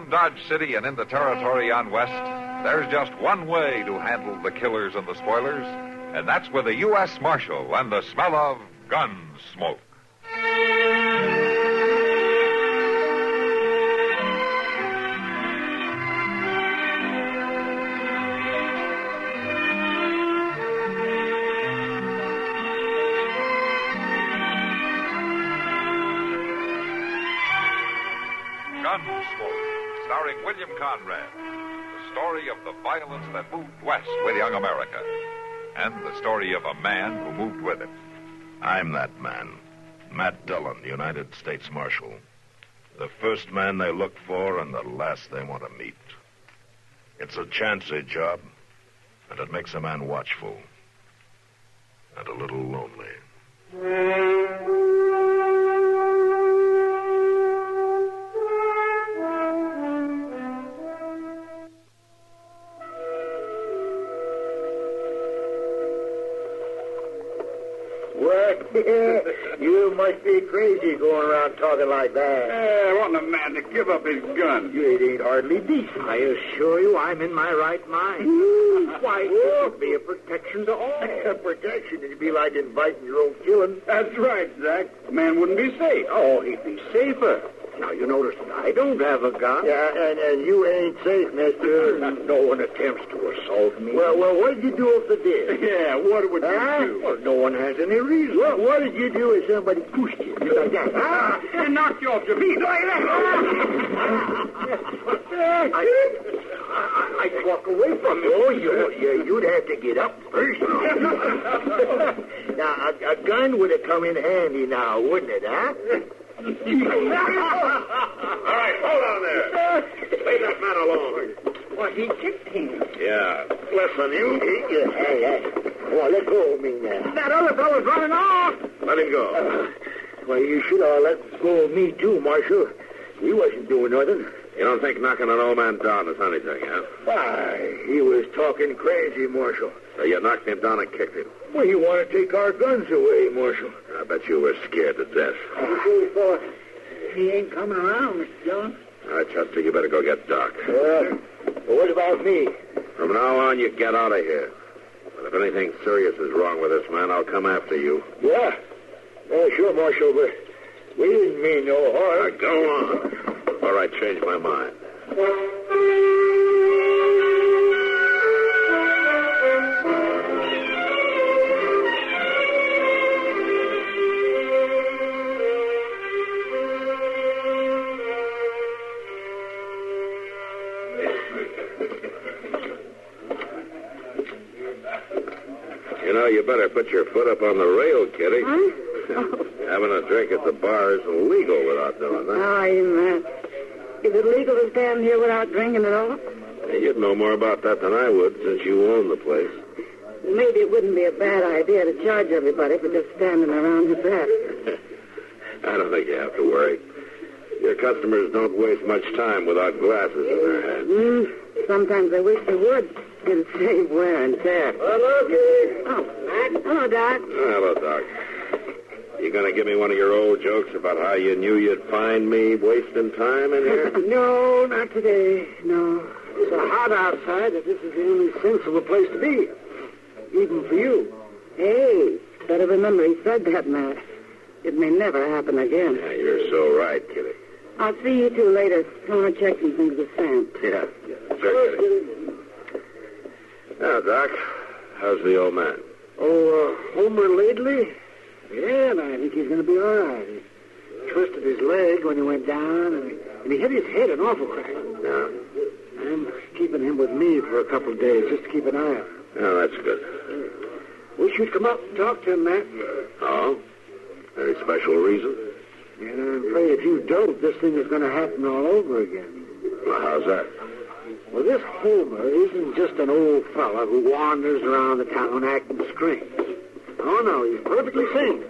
Around Dodge City and in the territory on west, there's just one way to handle the killers and the spoilers, and that's with a U.S. Marshal and the smell of Gunsmoke. Gunsmoke, starring William Conrad. The story of the violence that moved west with young America. And the story of a man who moved with it. I'm that man. Matt Dillon, United States Marshal. The first man they look for and the last they want to meet. It's a chancy job, and it makes a man watchful. And a little lonely. You must be crazy going around talking like that. I want a man to give up his gun. It ain't hardly decent. I assure you I'm in my right mind. Why, it would be a protection to all. A protection? It'd be like inviting your own killing. That's right, Zach. A man wouldn't be safe. Oh, he'd be safer. Now, you notice I don't have a gun. Yeah, and you ain't safe, mister. No one attempts to assault me. Well, what'd you do if they did? Yeah, what would you do? Well, no one has any reason. Well, what did you do if somebody pushed you like that? And knocked you off your feet. I'd walk away from you. Oh, you'd have to get up first. Now, a gun would have come in handy now, wouldn't it, huh? All right, hold on there. Leave that man alone. Well, he kicked him. Yeah. Listen, you. Hey. Well, let go of me now. That other fellow's running off. Let him go. Well, you should have let go of me, too, Marshal. He wasn't doing nothing. You don't think knocking an old man down is anything, huh? Why, he was talking crazy, Marshal. So you knocked him down and kicked him? Well, he wanted to take our guns away, Marshal. I bet you were scared to death. He ain't coming around, Mr. Dillon. All right, Chester, you better go get Doc. Well, what about me? From now on, you get out of here. But if anything serious is wrong with this man, I'll come after you. Yeah? Sure, Marshal, but we didn't mean no harm. Now, go on. All right, change my mind. You know, you better put your foot up on the rail, Kitty. Huh? Having a drink at the bar isn't legal without doing that. Oh, you man. Is it legal to stand here without drinking at all? Hey, you'd know more about that than I would, since you own the place. Maybe it wouldn't be a bad idea to charge everybody for just standing around with that. I don't think you have to worry. Your customers don't waste much time without glasses in their hands. Sometimes I wish they would. It'd save wear and tear. Hello, kid. Oh, Matt. Hello, Doc. Hello, Doc. You going to give me one of your old jokes about how you knew you'd find me wasting time in here? No, not today. No. It's so hot outside that this is the only sensible place to be. Even for you. Hey, better remember he said that, Matt. It may never happen again. Yeah, you're so right, Kitty. I'll see you two later. I want to check some things with Sam. Yeah, sure, Kitty. Now, Doc, how's the old man? Homer lately? Yeah, I think he's going to be all right. He twisted his leg when he went down, and he hit his head an awful crack. Yeah. I'm keeping him with me for a couple of days, just to keep an eye on him. Yeah, that's good. Wish you'd come up and talk to him, Matt. Oh? Any special reason? Yeah, I'm afraid if you don't, this thing is going to happen all over again. Well, how's that? Well, this Homer isn't just an old fella who wanders around the town acting strange. Oh, no, he's perfectly sane.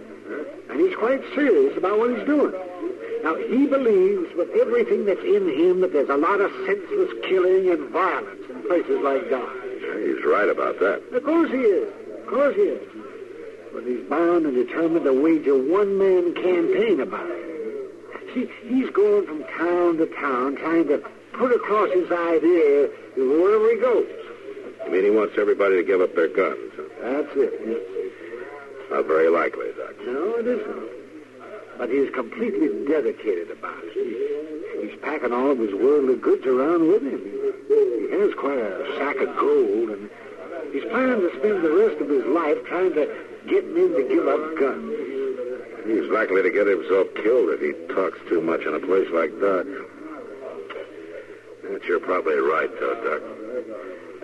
And he's quite serious about what he's doing. Now, he believes with everything that's in him that there's a lot of senseless killing and violence in places like Dodge. Yeah, he's right about that. Of course he is. Of course he is. But he's bound and determined to wage a one-man campaign about it. See, he's going from town to town trying to put across his idea wherever he goes. You mean he wants everybody to give up their guns, huh? That's it. Not very likely, Doc. No, it isn't. But he's completely dedicated about it. He's packing all of his worldly goods around with him. He has quite a sack of gold, and he's planning to spend the rest of his life trying to get men to give up guns. He's likely to get himself killed if he talks too much in a place like that. But you're probably right, though, Doc.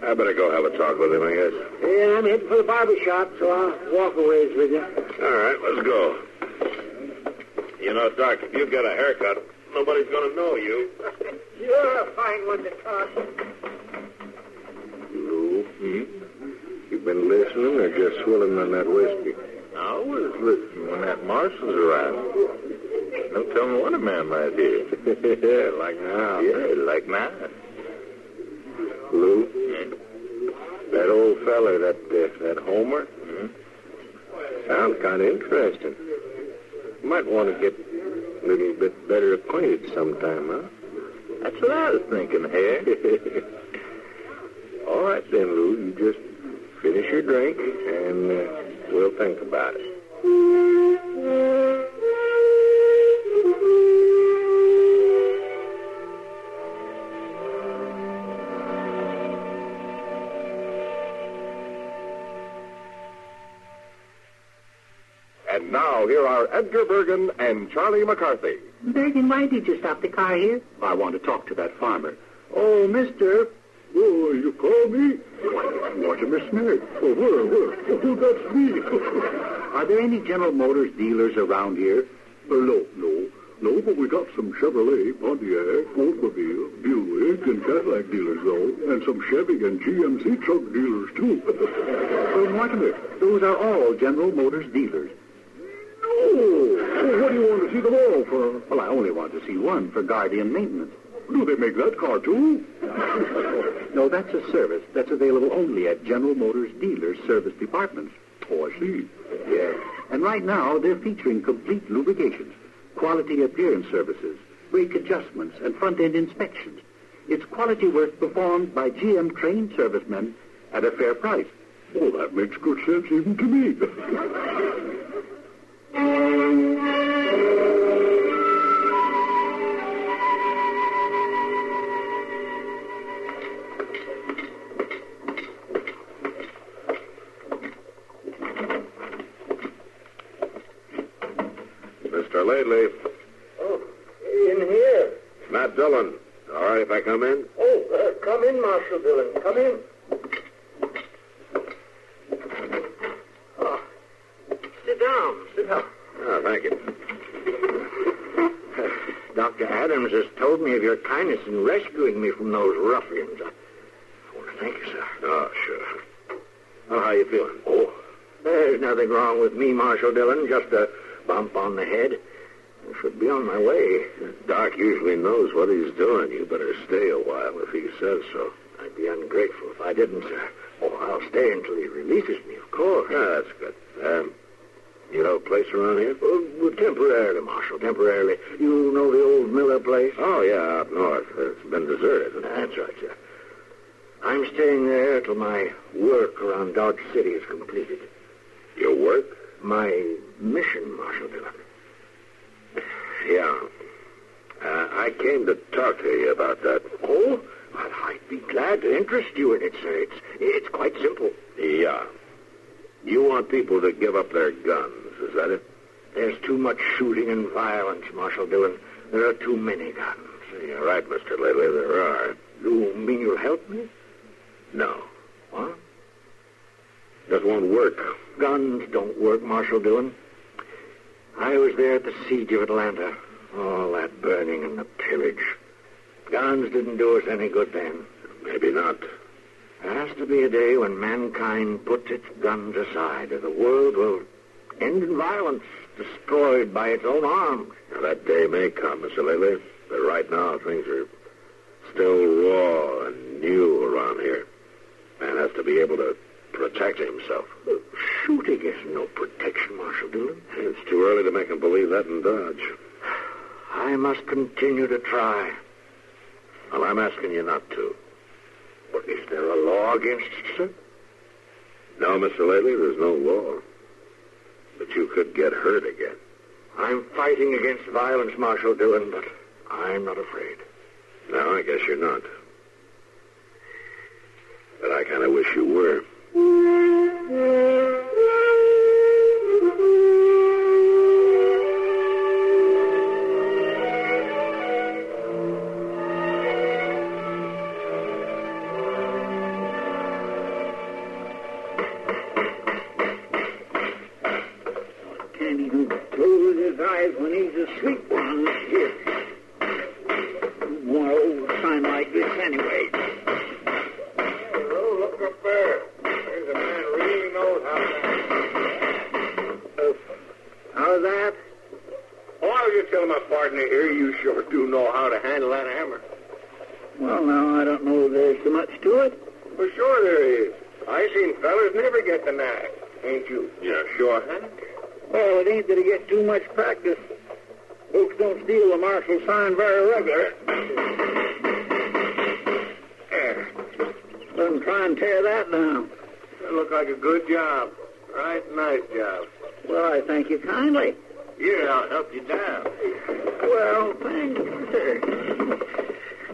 I better go have a talk with him, I guess. Yeah, I'm heading for the barber shop, so I'll walk a ways with you. All right, let's go. You know, Doc, if you get a haircut, nobody's going to know you. You're a fine one to talk. Lou, you been listening or just swilling on that whiskey? I was listening when that marshal's around. Don't tell me what a man might hear. Like now. Yeah, like now. Lou, that old feller, that Homer, sounds kind of interesting. Might want to get a little bit better acquainted sometime, huh? That's what I was thinking, Harry. All right, then, Lou. You just finish your drink, and we'll think about it. And now, here are Edgar Bergen and Charlie McCarthy. Bergen, why did you stop the car here? I want to talk to that farmer. Oh, mister. Oh, you call me? What a mismatch. Oh, where? Oh, that's me. Are there any General Motors dealers around here? No, but we got some Chevrolet, Pontiac, Oldsmobile, Buick, and Cadillac dealers, though, and some Chevy and GMC truck dealers, too. Wait a minute. Those are all General Motors dealers. Oh, what do you want to see them all for? Well, I only want to see one for guardian maintenance. Do they make that car, too? No, that's a service that's available only at General Motors dealers' service departments. Oh, I see. Yeah. And right now, they're featuring complete lubrications, quality appearance services, brake adjustments, and front-end inspections. It's quality work performed by GM-trained servicemen at a fair price. Oh, that makes good sense even to me. Mr. Lately. Oh, in here. Matt Dillon. All right if I come in? Oh, come in, Marshal Dillon. Come in. Sit down. Oh, thank you. Dr. Adams has told me of your kindness in rescuing me from those ruffians. I want to thank you, sir. Oh, sure. Well, how you feeling? Oh, there's nothing wrong with me, Marshal Dillon. Just a bump on the head. I should be on my way. Doc usually knows what he's doing. You better stay a while if he says so. I'd be ungrateful if I didn't, sir. Oh, I'll stay until he releases me, of course. Yeah, that's good. You know a place around here? Well, temporarily, Marshal, temporarily. You know the old Miller place? Oh, yeah, up north. It's been deserted. That's right, sir. I'm staying there till my work around Dodge City is completed. Your work? My mission, Marshal Dillon. Yeah. I came to talk to you about that. Oh? Well, I'd be glad to interest you in it, sir. It's quite simple. Yeah. You want people to give up their guns, is that it? There's too much shooting and violence, Marshal Dillon. There are too many guns. You're right, Mr. Lately, there are. You mean you'll help me? No. What? Just won't work. Guns don't work, Marshal Dillon. I was there at the siege of Atlanta. All that burning and the pillage. Guns didn't do us any good then. Maybe not. There has to be a day when mankind puts its guns aside, or the world will end in violence, destroyed by its own arms. Now, that day may come, Mr. Lately, but right now things are still raw and new around here. Man has to be able to protect himself. Shooting is no protection, Marshal Dillon. It's too early to make him believe that in Dodge. I must continue to try. Well, I'm asking you not to. But is there a law against it, sir? No, Mr. Lately, there's no law. But you could get hurt again. I'm fighting against violence, Marshal Dillon, but I'm not afraid. No, I guess you're not. But I kind of wish you were. Can't even close his eyes when he's asleep on this here. More old time like this anyway. Oh, look up there. There's a man really knows how to... How's that? Oh, I was just telling my partner here, you sure do know how to handle that hammer. Well, now, I don't know if there's so much to it. For sure there is. I seen fellas never get the knack. Ain't you? Yeah, sure, Hank. Well, it ain't that he get too much practice. Folks don't steal the marshal's sign very regular. There. Let him try and tear that down. That looked like a good job. Right, nice job. Well, I thank you kindly. Here, I'll help you down. Well, thank you, sir.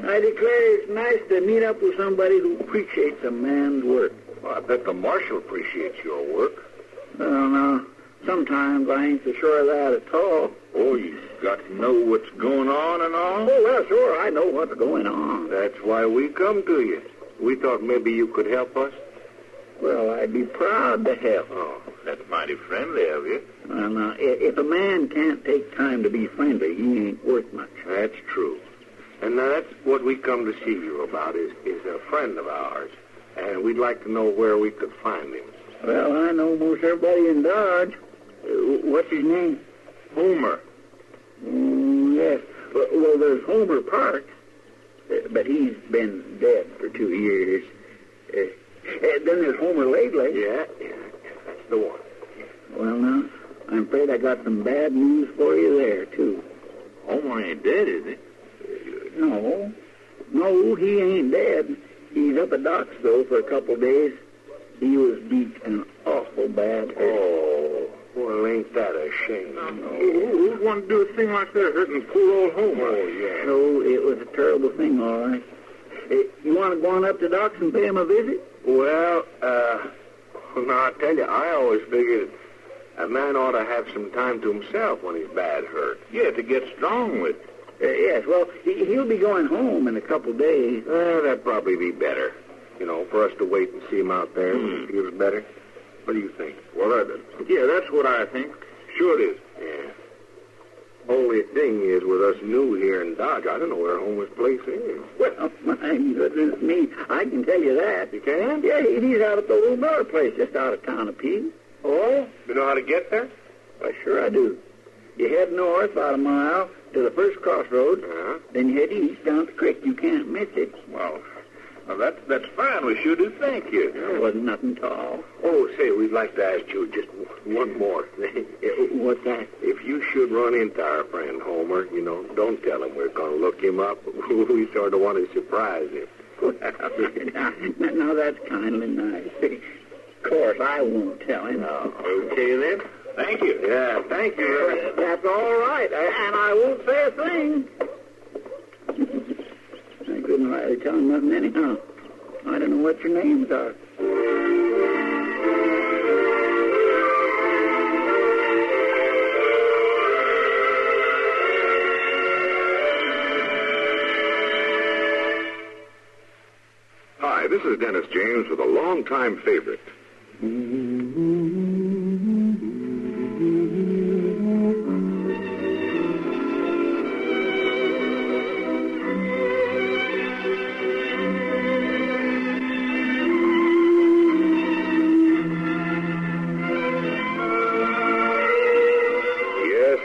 I declare it's nice to meet up with somebody who appreciates a man's work. Well, I bet the marshal appreciates your work. Well, now, sometimes I ain't so sure of that at all. Oh, you've got to know what's going on and all? Oh, well, sure, I know what's going on. That's why we come to you. We thought maybe you could help us. Well, I'd be proud to help. Oh, that's mighty friendly of you. Well, now, if a man can't take time to be friendly, he ain't worth much. That's true. And now that's what we come to see you about, is a friend of ours. And we'd like to know where we could find him. Well, I know most everybody in Dodge. What's his name? Homer. Yes. Well, there's Homer Parks, but he's been dead for 2 years. Then there's Homer Lately. Yeah, that's the one. Well, now, I'm afraid I got some bad news for you there, too. Homer ain't dead, is he? No, he ain't dead. He's up at Doc's, though, for a couple days. He was beat an awful bad hurt. Oh, well, ain't that a shame? Who'd want to do a thing like that, hurting poor old Homer? Oh, yeah. No, it was a terrible thing, all right. You want to go on up to Doc's and pay him a visit? Well, now, I tell you, I always figured a man ought to have some time to himself when he's bad hurt. Yeah, to get strong with. Yes, well, he'll be going home in a couple days. That'd probably be better. You know, for us to wait and see him out there when he feels better. What do you think? Well, yeah, that's what I think. Sure it is. Yeah. Only thing is, with us new here in Dodge, I don't know where Homer's place is. Well, my goodness me, I can tell you that. You can? Yeah, he's out at the little Miller place just out of town a piece. Oh? You know how to get there? Why, sure I do. You head north about a mile to the first crossroads, then you head east down the creek. You can't miss it. Well, that's fine. We sure do thank you. It wasn't nothing at all. Oh, say, we'd like to ask you just one more thing. What's that? If you should run into our friend Homer, you know, don't tell him we're going to look him up. We sort of want to surprise him. Now, that's kindly nice. Of course, I won't tell him. Okay, then. Thank you. Yeah, thank you. That's all right, and I won't say a thing. I couldn't rightly tell him nothing anyhow. I don't know what your names are. Hi, this is Dennis James with a longtime favorite.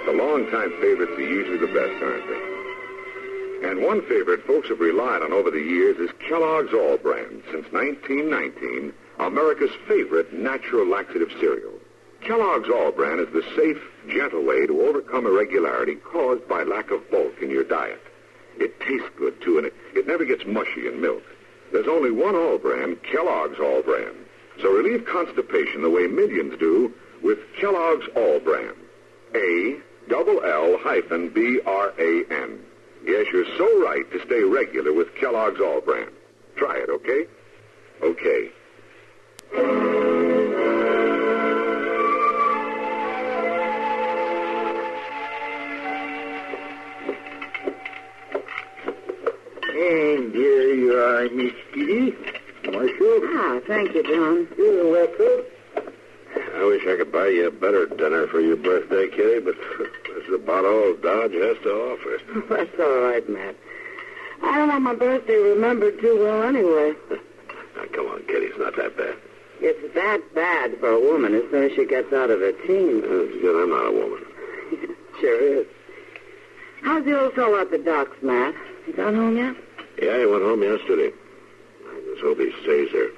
Longtime favorites are usually the best, aren't they? And one favorite folks have relied on over the years is Kellogg's All Brand. Since 1919, America's favorite natural laxative cereal. Kellogg's All Brand is the safe, gentle way to overcome irregularity caused by lack of bulk in your diet. It tastes good, too, and it never gets mushy in milk. There's only one All Bran, Kellogg's All Bran. So relieve constipation the way millions do with Kellogg's All Bran. ALL-BRAN. Yes, you're so right to stay regular with Kellogg's All Bran. Try it, okay? Okay. And here you are, Miss Kitty. Marshal. Ah, thank you, John. You're welcome. I wish I could buy you a better dinner for your birthday, Kitty, but this is about all Dodge has to offer. That's all right, Matt. I don't want my birthday remembered too well anyway. Now, come on, Kitty, it's not that bad. It's that bad for a woman as soon as she gets out of her teens. That's good. I'm not a woman. Sure is. How's the old fellow at the docks, Matt? He got home yet? Yeah, he went home yesterday. I just hope he stays there.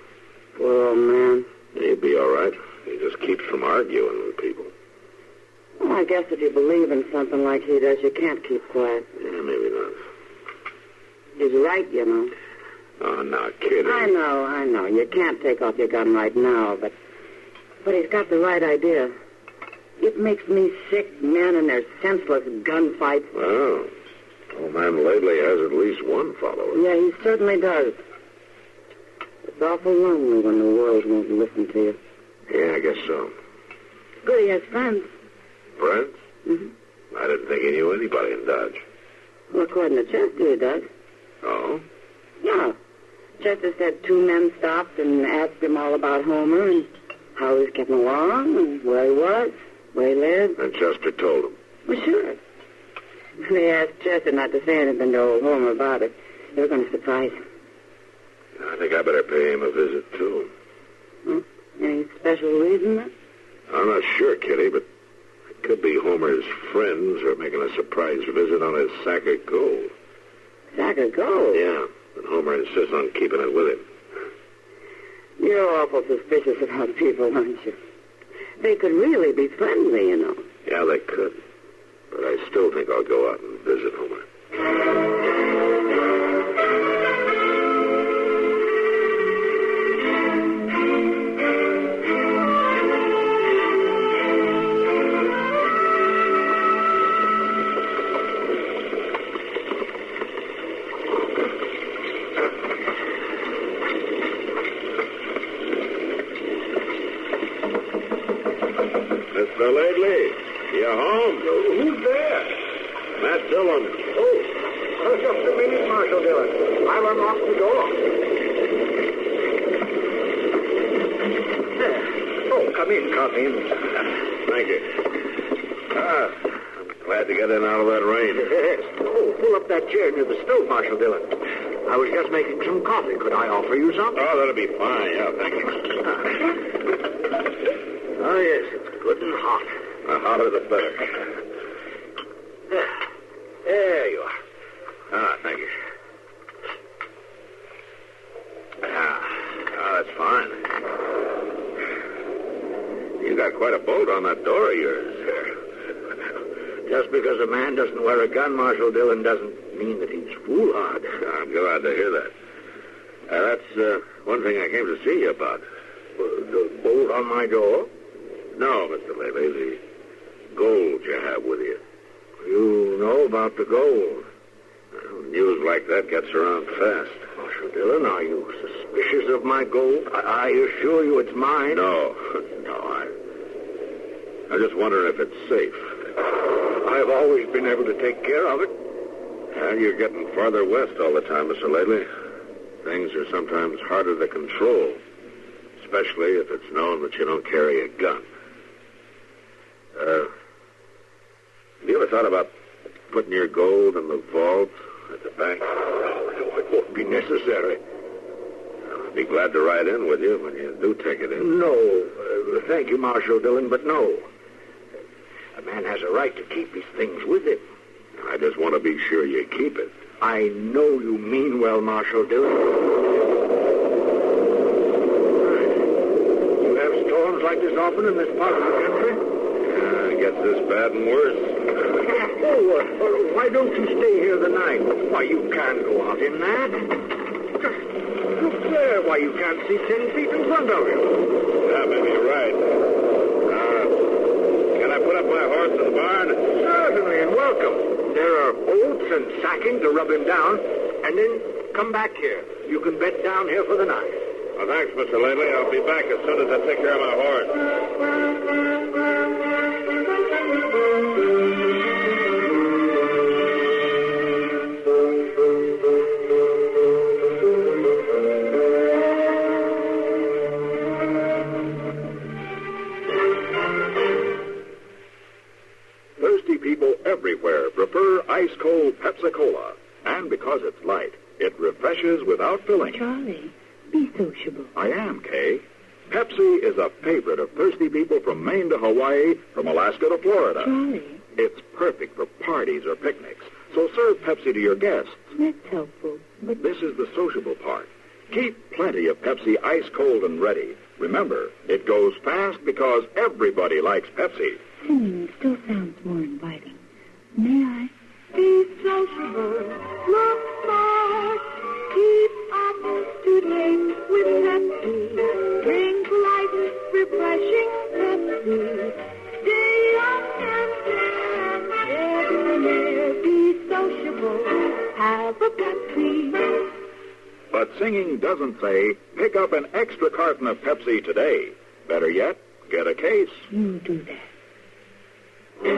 Poor old man. He'd be all right. He just keeps from arguing with people. Well, I guess if you believe in something like he does, you can't keep quiet. Yeah, maybe not. He's right, you know. Oh, now, Kitty. I know. You can't take off your gun right now, but he's got the right idea. It makes me sick, men and their senseless gunfights. Well, old man lately has at least one follower. Yeah, he certainly does. It's awful lonely when the world won't listen to you. Yeah, I guess so. Good, he has friends. Friends? Mm-hmm. I didn't think he knew anybody in Dodge. Well, according to Chester, he does. Oh? Yeah. Chester said 2 men stopped and asked him all about Homer and how he was getting along and where he was, where he lived. And Chester told him. Well, sure. They asked Chester not to say anything to old Homer about it. They were going to surprise him. I think I better pay him a visit, too. Any special reason, then? I'm not sure, Kitty, but it could be Homer's friends are making a surprise visit on his sack of gold. Sack of gold? Yeah, and Homer insists on keeping it with him. You're awful suspicious about people, aren't you? They could really be friendly, you know. Yeah, they could. But I still think I'll go out and visit Homer. Mr. Lately, you home? Who's there? Matt Dillon. Just a minute, Marshal Dillon. I'll unlock the door. There. Oh, come in. Thank you. I'm glad to get in out of that rain. Yes. Oh, pull up that chair near the stove, Marshal Dillon. I was just making some coffee. Could I offer you some? Oh, that'll be fine. Yeah, thank you. Oh, yes, it's good and hot. The hotter the better. There you are. Thank you. That's fine. You got quite a bolt on that door of yours. Just because a man doesn't wear a gun, Marshal Dillon, doesn't mean that he's foolhardy. I'm glad to hear that. That's one thing I came to see you about. The bolt on my door? No, Mr. Lately, the gold you have with you. You know about the gold. Well, news like that gets around fast. Marshal Dillon, are you suspicious of my gold? I assure you it's mine. No, I'm just wondering if it's safe. I've always been able to take care of it. And you're getting farther west all the time, Mr. Lately. Things are sometimes harder to control, especially if it's known that you don't carry a gun. Have you ever thought about putting your gold in the vault at the bank? No, it won't be necessary. I'd be glad to ride in with you when you do take it in. No, thank you, Marshal Dillon, but no. A man has a right to keep his things with him. I just want to be sure you keep it. I know you mean well, Marshal Dillon. You have storms like this often in this part of the country? Gets this bad and worse. Why don't you stay here the night? Why, you can't go out in that. Just look there. Why, you can't see 10 feet in front of you. Yeah, maybe you're right. Can I put up my horse in the barn? Certainly, and welcome. There are oats and sacking to rub him down, and then come back here. You can bed down here for the night. Well, thanks, Mr. Lately. I'll be back as soon as I take care of my horse. Thirsty people everywhere prefer ice-cold Pepsi-Cola. And because it's light, it refreshes without filling. Charlie, be sociable. I am, Kay. Pepsi is a favorite of thirsty people from Maine to Hawaii, from Alaska to Florida. Charlie. It's perfect for parties or picnics. So serve Pepsi to your guests. That's helpful, but... This is the sociable part. Keep plenty of Pepsi ice-cold and ready. Remember, it goes fast because everybody likes Pepsi. Singing still sounds more inviting. May I? Be sociable, look smart, keep up to date with Pepsi. Drink light, refreshing Pepsi. Stay young and fair and everywhere. Be sociable, have a Pepsi. But singing doesn't say, pick up an extra carton of Pepsi today. Better yet, get a case. You do that. You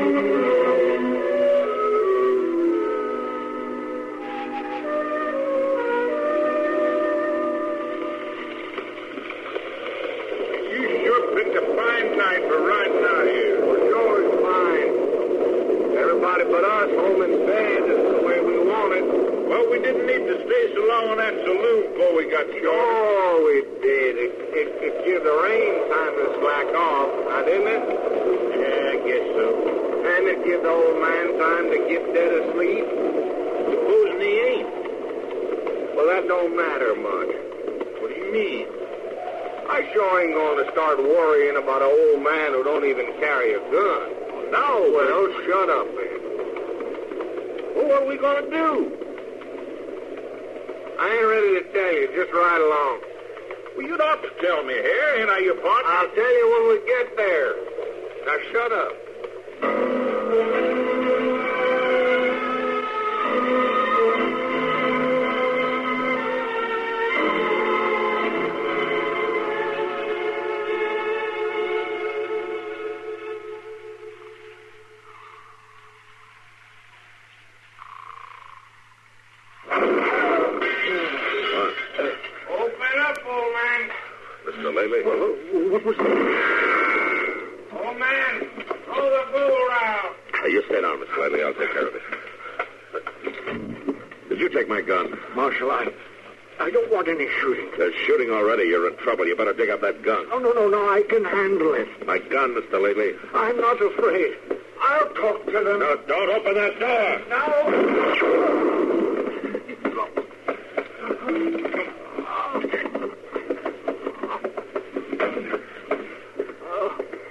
sure picked a fine night for riding out here. Well, sure is fine. Everybody but us home in bed is the way we want it. Well, we didn't need to stay so long in that saloon before we got short. Oh, we did. It gave the rain time to slack off, now didn't it? Yeah, I guess so. And it gave the old man time to get dead asleep. Supposing he ain't. Well, that don't matter much. What do you mean? I sure ain't going to start worrying about an old man who don't even carry a gun. No, well, shut up, man. Well, what are we going to do? I ain't ready to tell you. Just ride along. Well, you'd ought to tell me here. Ain't I your partner? I'll tell you when we get there. Now, shut up. What was that? Old man, throw the bull around. You stay down, Mr. Lately. I'll take care of it. Did you take my gun? Marshal, I don't want any shooting. There's shooting already. You're in trouble. You better dig up that gun. Oh, no. I can handle it. My gun, Mr. Lately. I'm not afraid. I'll talk to them. No, don't open that door. No.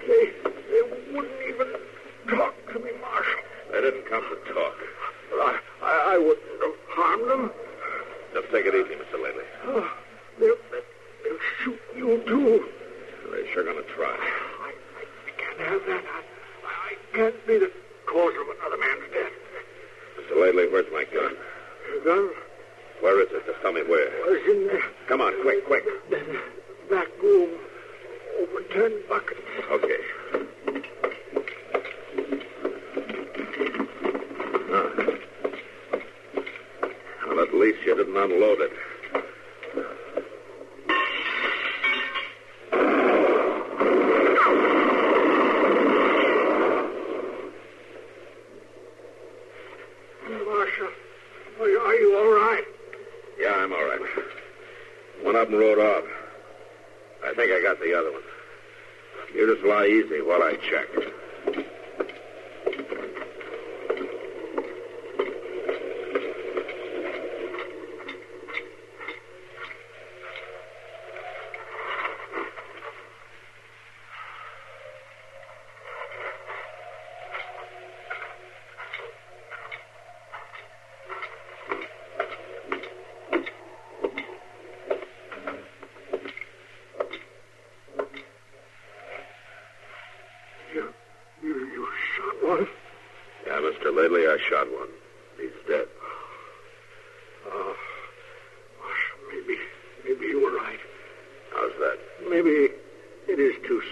They wouldn't even talk to me, Marshal. They didn't come to talk. I wouldn't have harmed them. Just take it easy, Mr. Lately. Oh, they'll shoot you, too. They're sure going to try. I can't have that. I can't be the cause of another man's death. Mr. Lately, where's my gun? Your gun? Where is it? Just tell me where. It's in there. Come on, quick. That back room. Over 10 buckets. Okay. Well, at least you didn't unload it. Marshal, are you all right? Yeah, I'm all right. One of them rode off. I think I got the other one. You just lie easy while I check.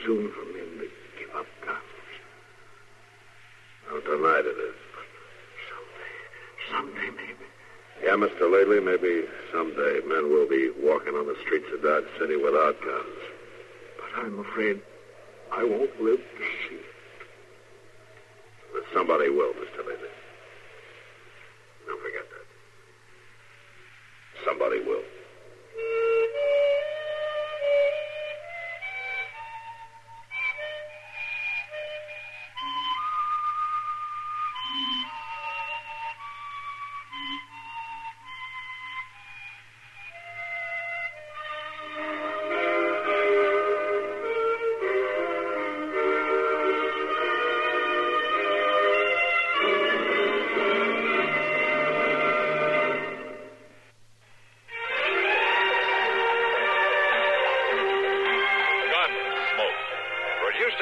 soon for men to give up guns. No, tonight it is. Someday maybe. Yeah, Mr. Lately, maybe someday men will be walking on the streets of Dodge City without guns. But I'm afraid I won't live to see it. But somebody will, Mr. Lately. Don't forget that. Somebody will.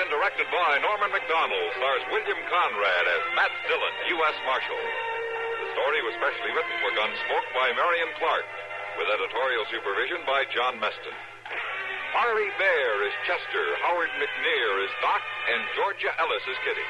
Directed by Norman Macdonnell, stars William Conrad as Matt Dillon, U.S. Marshal. The story was specially written for Gunsmoke by Marion Clark, with editorial supervision by John Meston. Parley Baer is Chester, Howard McNear is Doc, and Georgia Ellis is Kitty.